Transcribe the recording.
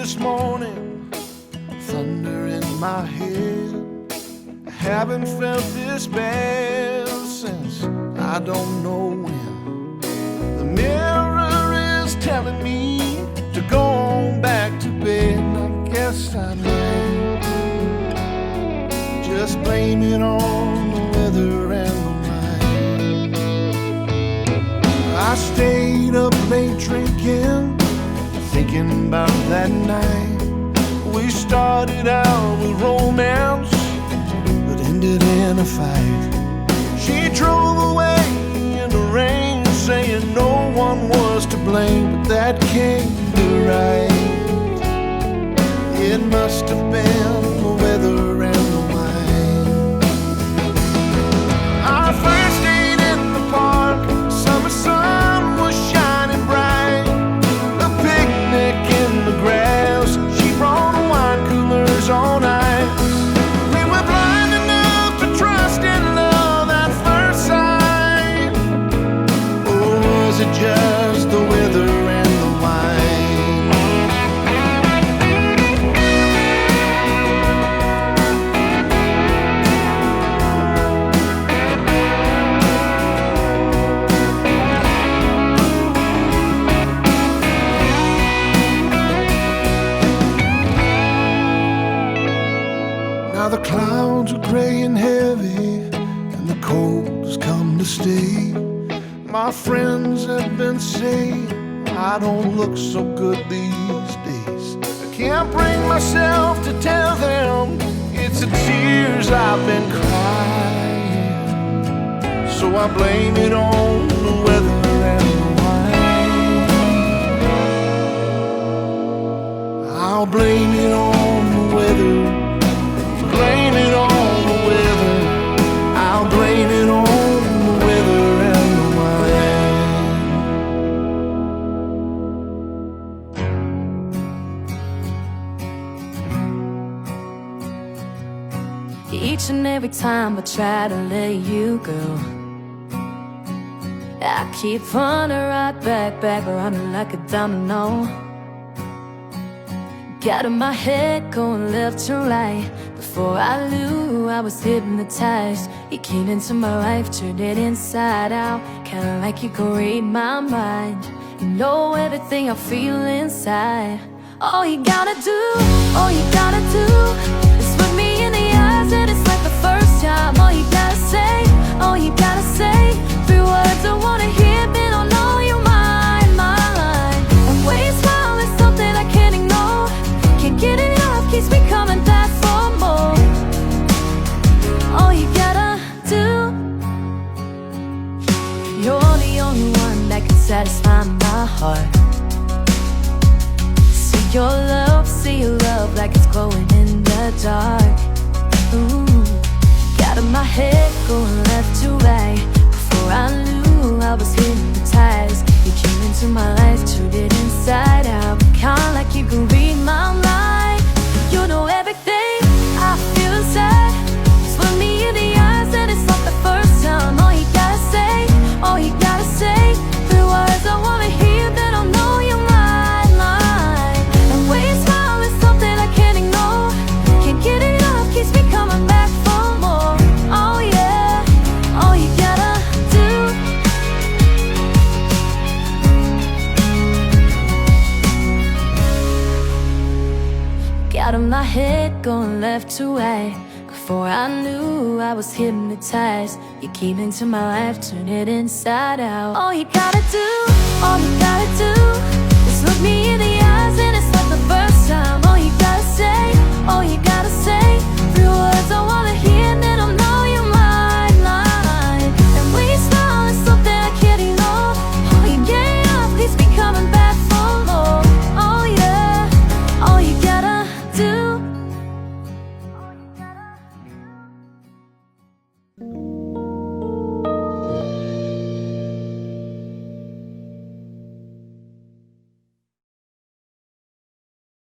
this morning, thunder in my head. I haven't felt this bad since I don't know when. The mirror is telling me to go on back to bed. I guess I might just blame it on the weather and the wine. I stayed up late drinking, thinking about that night. We started out with romance, but ended in a fight. She drove away in the rain, saying no one was to blame, but that can't be right. It must have been the weather and the wine. Our first date in the park, summer sun was shining bright. A picnic in the grass, she brought wine coolers on ice. We were blind enough to trust in love at first sight. Or was it just the weather and the wine? Now the clouds are gray and heavy, and the cold has come to stay. My friends have been saying I don't look so good these days. I can't bring myself to tell them it's the tears I've been crying, so I blame it on the weather and the wine. I'll blame it on the weather. Blame it on the weather. I'll blame it on the weather and the wine. Each and every time I try to let you go, I keep running right back, running like a domino. Got in my head going left to right. Before I knew I was hypnotized, you came into my life, turned it inside out. Kinda like you could read my mind. You know everything I feel inside. All you gotta do is look me in the eyes, and it's like the first time. All you gotta say, three words I wanna hear, been on all your mind. And when you smile, it's something I can't ignore. Can't get enough, keeps me coming back for more. All you gotta do, you're the only one that can satisfy my heart. See your love like it's glowing in the dark. Ooh, got in my head going left to right. Before I knew I was hypnotized, you came into my life, turned it inside out. Kinda like you can read my mind. You know everything I feel inside. Just look me in the eyes, and it's not the first time. All you gotta say, three words I wanna hear, then I'll know you're mine. And when you smile, it's something I can't ignore. Can't get enough, keeps me coming back for more. Oh yeah, all you gotta do. Got in my head going left to right. Before I knew I was hypnotized, you came into my life, turned it inside out. All you gotta do is look me in the